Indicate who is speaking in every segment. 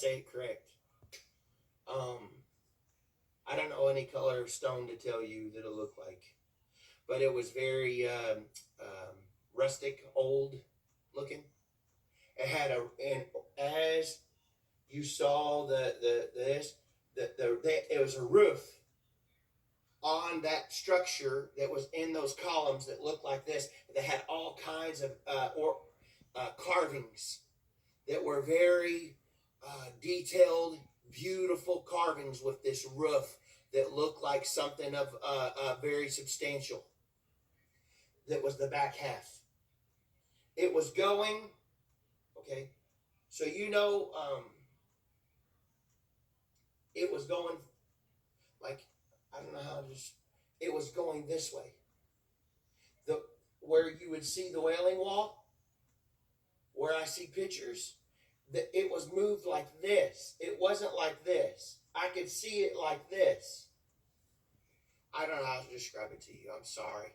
Speaker 1: say it correct. I don't know any color of stone to tell you that it looked like, but it was very rustic, old looking. It had and as you saw it was a roof on that structure that was in those columns that looked like this. That had all kinds of carvings that were very detailed, beautiful carvings with this roof that looked like something of very substantial. That was the back half. It was going, okay, so it was going like, I don't know how to just, it was going this way. Where you would see the Wailing Wall, where I see pictures, that it was moved like this. It wasn't like this. I could see it like this. I don't know how to describe it to you. I'm sorry.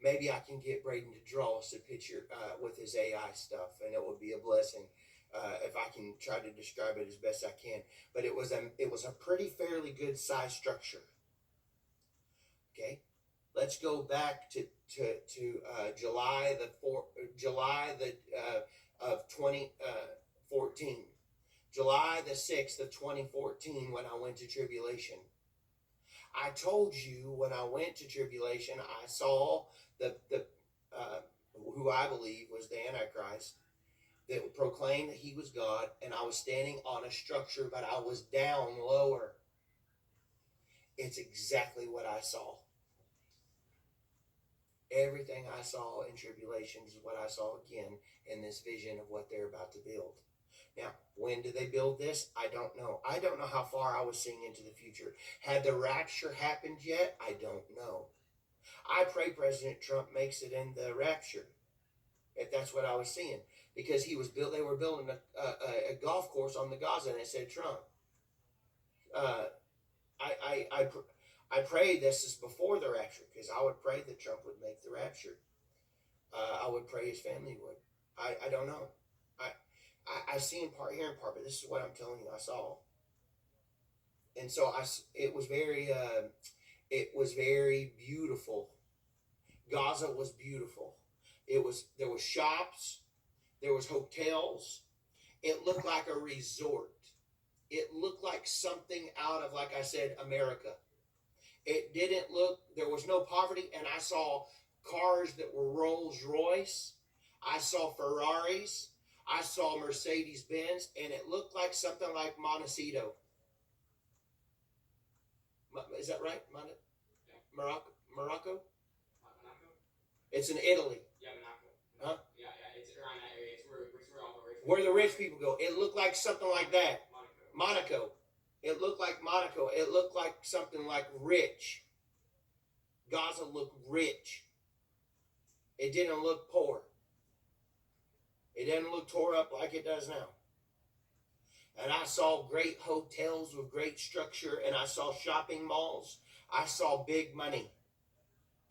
Speaker 1: Maybe I can get Braden to draw us a picture with his AI stuff, and it would be a blessing if I can try to describe it as best I can. But it was a pretty fairly good size structure. Okay, let's go back to July of 2014. July the 6th of 2014, when I went to tribulation. I told you when I went to tribulation, I saw the who I believe was the Antichrist, that would proclaim that he was God, and I was standing on a structure, but I was down lower. It's exactly what I saw. Everything I saw in tribulations is what I saw again in this vision of what they're about to build. Now, when did they build this? I don't know. I don't know how far I was seeing into the future. Had the rapture happened yet? I don't know. I pray President Trump makes it in the rapture, if that's what I was seeing, because they were building a golf course on the Gaza, and it said Trump. I pray this is before the rapture, because I would pray that Trump would make the rapture. I would pray his family would. I don't know. I see in part, hear in part, but this is what I'm telling you I saw. And so it was very beautiful. Gaza was beautiful. There was shops, there was hotels. It looked like a resort. It looked like something out of, like I said, America. It didn't look, there was no poverty, and I saw cars that were Rolls Royce. I saw Ferraris. I saw Mercedes Benz, and it looked like something like Montecito. Is that right? Morocco? Morocco? It's in Italy.
Speaker 2: Yeah, Monaco.
Speaker 1: Huh?
Speaker 2: Yeah, it's around that area. It's where all the rich
Speaker 1: people. Where the rich people go. It looked like something like that. Monaco. It looked like Monaco. It looked like something like rich. Gaza looked rich. It didn't look poor. It didn't look tore up like it does now. And I saw great hotels with great structure, and I saw shopping malls. I saw big money.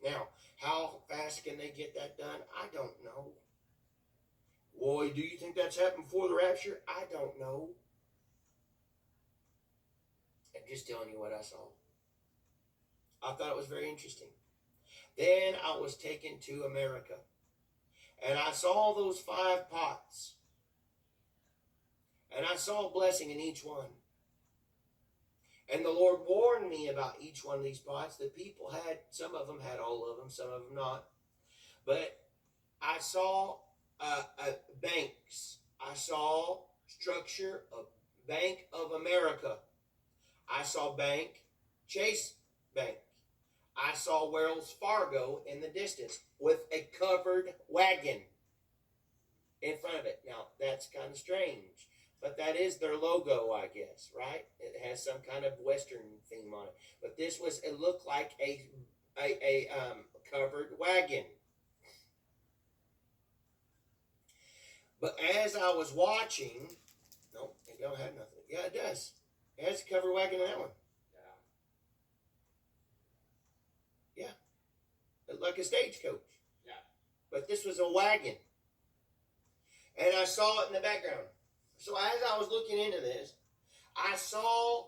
Speaker 1: Now, how fast can they get that done? I don't know. Boy, do you think that's happened before the rapture? I don't know. I'm just telling you what I saw. I thought it was very interesting. Then I was taken to America, and I saw those 5 pots, and I saw a blessing in each one. And the Lord warned me about each one of these pots. The people had, some of them had all of them, some of them not. But I saw banks. I saw structure of Bank of America. I saw Chase Bank. I saw Wells Fargo in the distance with a covered wagon in front of it. Now, that's kind of strange, but that is their logo, I guess, right? It has some kind of Western theme on it. But it looked like a covered wagon. But as I was watching, no, it don't have nothing. Yeah, it does. It has a covered wagon in that one. Yeah. It looked like a stagecoach.
Speaker 2: Yeah.
Speaker 1: But this was a wagon. And I saw it in the background. So as I was looking into this, I saw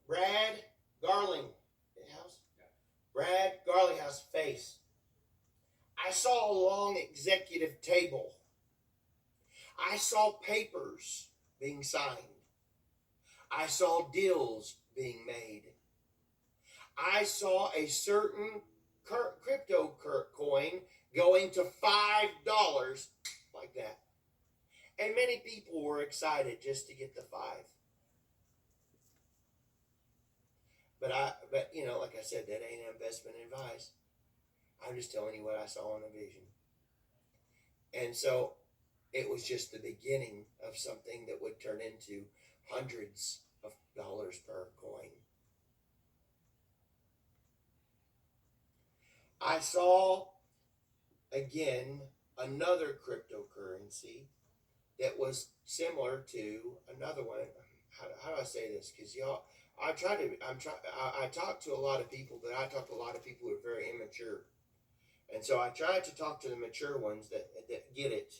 Speaker 1: Brad Garlinghouse face. I saw a long executive table. I saw papers being signed. I saw deals being made. I saw a certain crypto coin going to $5 like that. And many people were excited just to get the 5. But you know, like I said, that ain't investment advice. I'm just telling you what I saw in a vision. And so it was just the beginning of something that would turn into hundreds of dollars per coin. I saw again another cryptocurrency that was similar to another one. How do I say this? Because y'all, I talk to a lot of people, but I talk to a lot of people who are very immature. And so I try to talk to the mature ones that get it,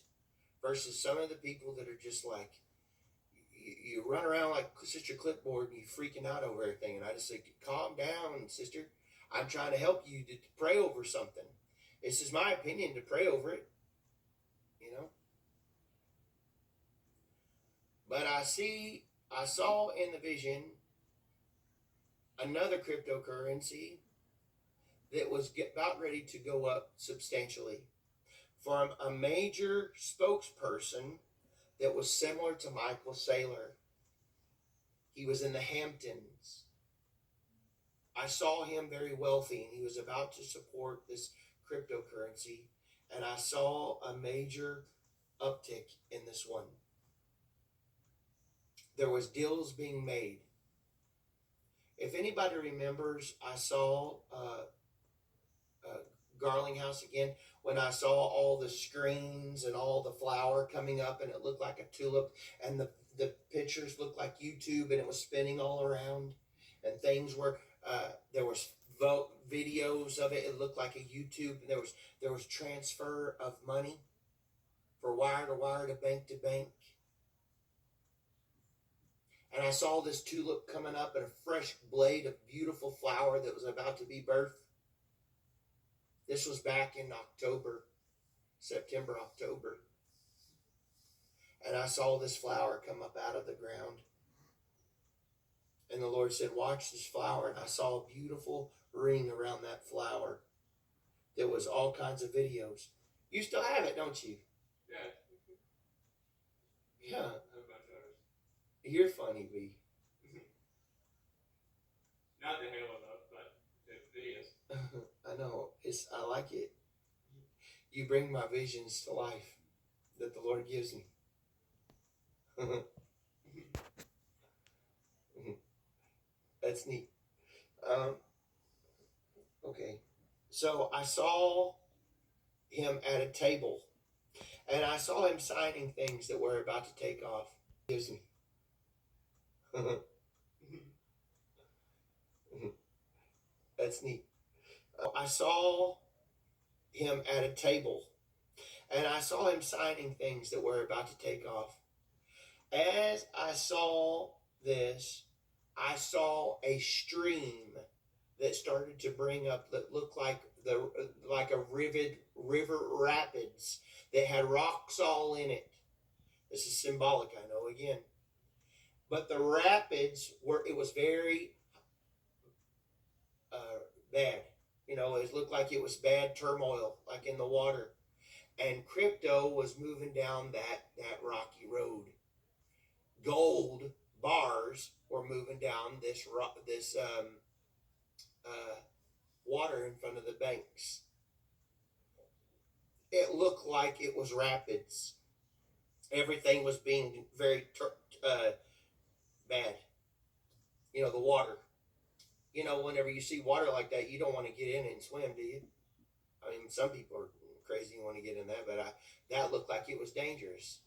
Speaker 1: versus some of the people that are just like, you run around like Sister Clipboard and you freaking out over everything. And I just say, calm down, sister. I'm trying to help you to pray over something. This is my opinion, to pray over it, you know. But I saw in the vision another cryptocurrency that was about ready to go up substantially from a major spokesperson that was similar to Michael Saylor. He was in the Hamptons. I saw him very wealthy, and he was about to support this cryptocurrency, and I saw a major uptick in this one. There was deals being made. If anybody remembers, I saw Garlinghouse again, when I saw all the screens and all the flower coming up, and it looked like a tulip, and the pictures looked like YouTube, and it was spinning all around, and things were there was videos of it. It looked like a YouTube, and there was transfer of money for wire to wire, to bank to bank. And I saw this tulip coming up and a fresh blade of beautiful flower that was about to be birthed. This was back in September, October. And I saw this flower come up out of the ground. And the Lord said, watch this flower. And I saw a beautiful ring around that flower. There was all kinds of videos. You still have it, don't you?
Speaker 2: Yeah.
Speaker 1: Yeah. You're funny, B.
Speaker 2: Not the halo though, but the videos.
Speaker 1: I know. I like it. You bring my visions to life that the Lord gives me. That's neat. Okay. So I saw him at a table, and I saw him signing things that were about to take off. Gives me. That's neat. I saw him at a table, and I saw him signing things that were about to take off. As I saw this, I saw a stream that started to bring up that looked like a river rapids that had rocks all in it. This is symbolic, I know, again. But the rapids it was very bad. You know, it looked like it was bad turmoil, like in the water. And crypto was moving down that rocky road. Gold bars were moving down this water in front of the banks. It looked like it was rapids. Everything was being very bad. You know, the water. You know, whenever you see water like that, you don't want to get in it and swim, do you? I mean, some people are crazy and want to get in that, but that looked like it was dangerous.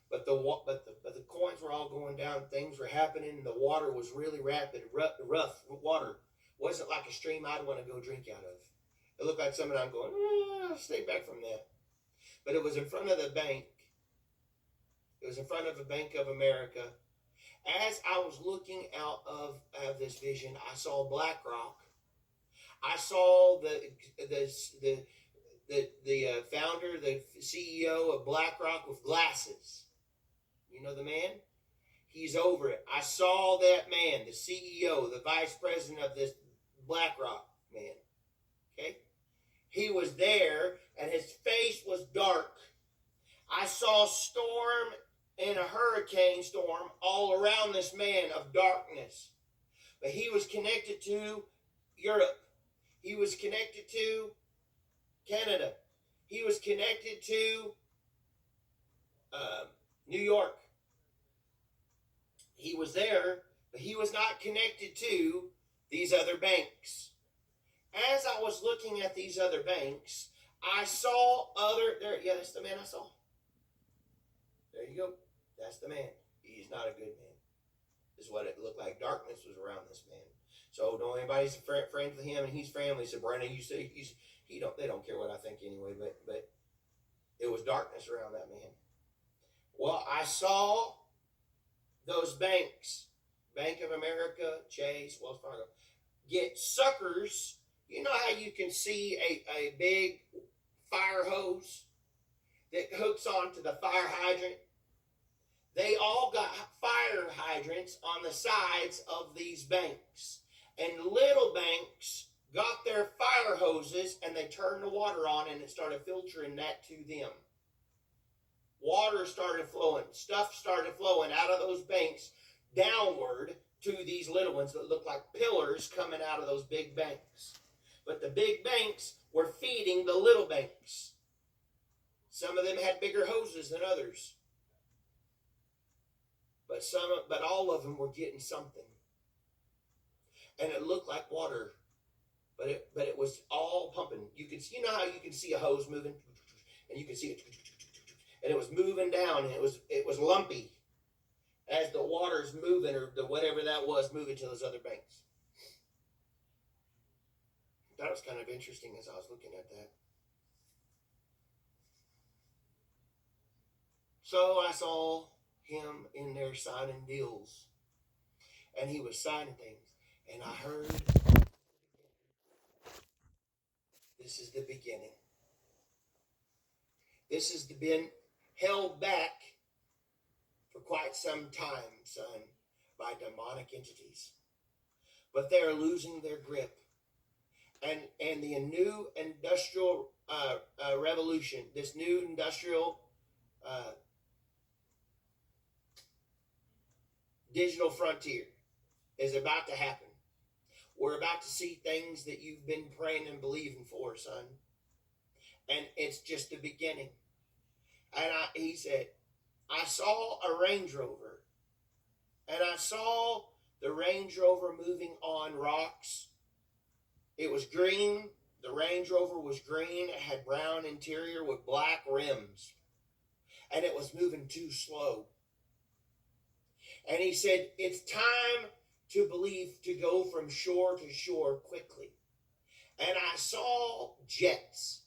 Speaker 1: But the coins were all going down. Things were happening. The water was really rapid, rough water. It wasn't like a stream I'd want to go drink out of. It looked like something I'm going, stay back from that. But it was in front of the bank. It was in front of a Bank of America. As I was looking out of this vision, I saw BlackRock. I saw the founder, the CEO of BlackRock with glasses. You know the man? He's over it. I saw that man, the CEO, the vice president of this BlackRock man. Okay? He was there, and his face was dark. I saw a storm and a hurricane storm all around this man of darkness. But he was connected to Europe. He was connected to Canada. He was connected to New York. He was there, but he was not connected to these other banks. As I was looking at these other banks, I saw yeah, that's the man I saw. There you go. That's the man. He's not a good man. This is what it looked like. Darkness was around this man. So don't anybody's friends with him, and he's family. So Brandon, you say they don't care what I think anyway, but it was darkness around that man. Well, I saw those banks, Bank of America, Chase, Wells Fargo, get suckers. You know how you can see a big fire hose that hooks onto the fire hydrant? They all got fire hydrants on the sides of these banks. And little banks got their fire hoses and they turned the water on, and it started filtering that to them. Water started flowing. Stuff started flowing out of those banks downward to these little ones that looked like pillars coming out of those big banks. But the big banks were feeding the little banks. Some of them had bigger hoses than others. But all of them were getting something. And it looked like water. But it was all pumping. You know how you can see a hose moving? And you can see it. And it was moving down, and it was lumpy as the water's moving, or the whatever that was, moving to those other banks. That was kind of interesting as I was looking at that. So I saw him in there signing deals, and he was signing things, and I heard, this is the beginning. This has been held back for quite some time, son, by demonic entities. But they're losing their grip. And the new industrial revolution, this new industrial digital frontier is about to happen. We're about to see things that you've been praying and believing for, son. And it's just the beginning. And he said, I saw a Range Rover. And I saw the Range Rover moving on rocks. It was green. The Range Rover was green. It had brown interior with black rims. And it was moving too slow. And he said, it's time to believe, to go from shore to shore quickly. And I saw jets.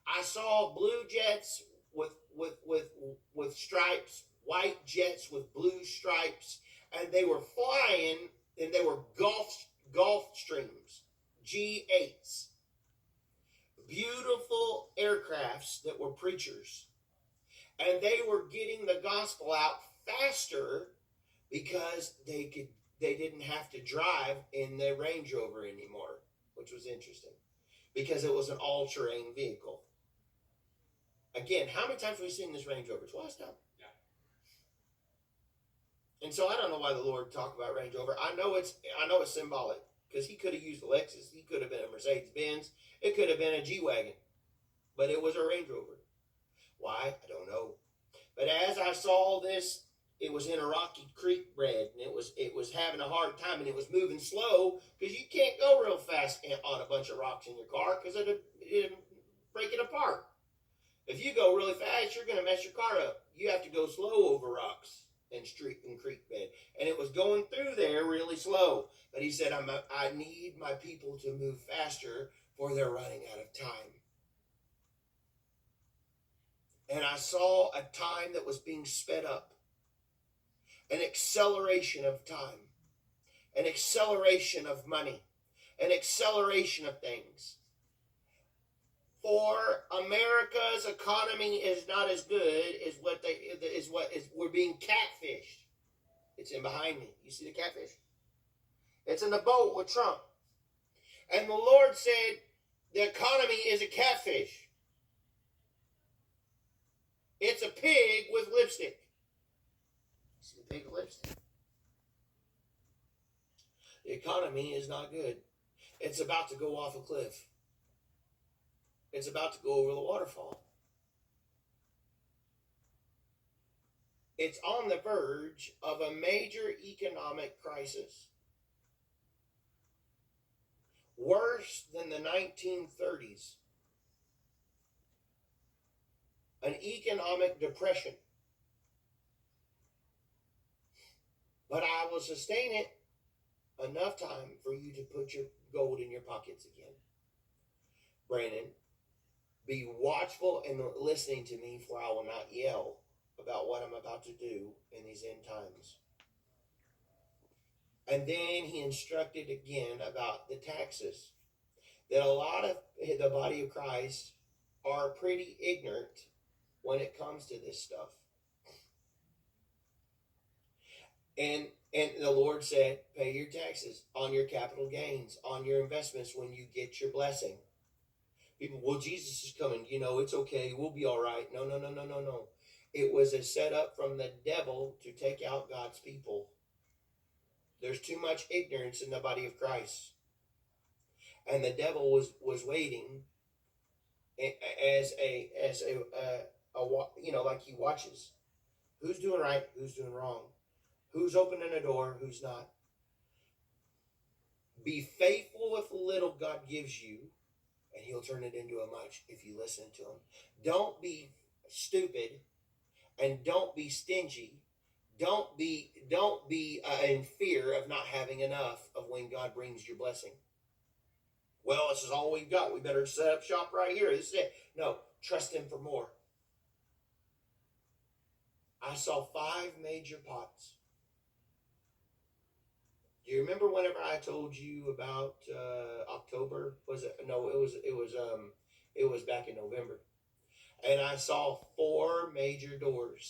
Speaker 1: I saw blue jets with stripes, white jets with blue stripes, and they were flying, and they were Gulfstreams, G8s. Beautiful aircrafts that were preachers. And they were getting the gospel out faster because they didn't have to drive in their Range Rover anymore, which was interesting because it was an all-terrain vehicle. Again, how many times have we seen this Range Rover? Twice now.
Speaker 2: Yeah.
Speaker 1: And so I don't know why the Lord talked about Range Rover. I know it's symbolic because he could have used a Lexus. He could have been a Mercedes-Benz. It could have been a G-Wagon. But it was a Range Rover. Why? I don't know. But as I saw this, it was in a rocky creek bed, and it was having a hard time, and it was moving slow because you can't go real fast on a bunch of rocks in your car because it'd break it apart. If you go really fast, you're going to mess your car up. You have to go slow over rocks and creek bed. And it was going through there really slow. But he said, I need my people to move faster, for they're running out of time. And I saw a time that was being sped up. an acceleration of time, an acceleration of money, an acceleration of things. For America's economy is not as good as we're being catfished. It's in behind me. You see the catfish? It's in the boat with Trump. And the Lord said the economy is a catfish. It's a pig with lipstick. See the pig with lipstick? The economy is not good. It's about to go off a cliff. It's about to go over the waterfall. It's on the verge of a major economic crisis. Worse than the 1930s. An economic depression. But I will sustain it enough time for you to put your gold in your pockets again. Brandon, be watchful and listening to me, for I will not yell about what I'm about to do in these end times. And then he instructed again about the taxes. That a lot of the body of Christ are pretty ignorant when it comes to this stuff. And the Lord said, pay your taxes on your capital gains, on your investments when you get your blessing. People, well, Jesus is coming. It's okay. We'll be all right. No. It was a setup from the devil to take out God's people. There's too much ignorance in the body of Christ. And the devil was waiting as like he watches. Who's doing right? Who's doing wrong? Who's opening a door? Who's not? Be faithful with the little God gives you, and he'll turn it into a much if you listen to him. Don't be stupid, and don't be stingy. Don't be in fear of not having enough of when God brings your blessing. Well, this is all we've got. We better set up shop right here. This is it. No, trust him for more. I saw 5 major pots. Do you remember whenever I told you about October? Was it? No, it was back in November. And I saw 4 major doors.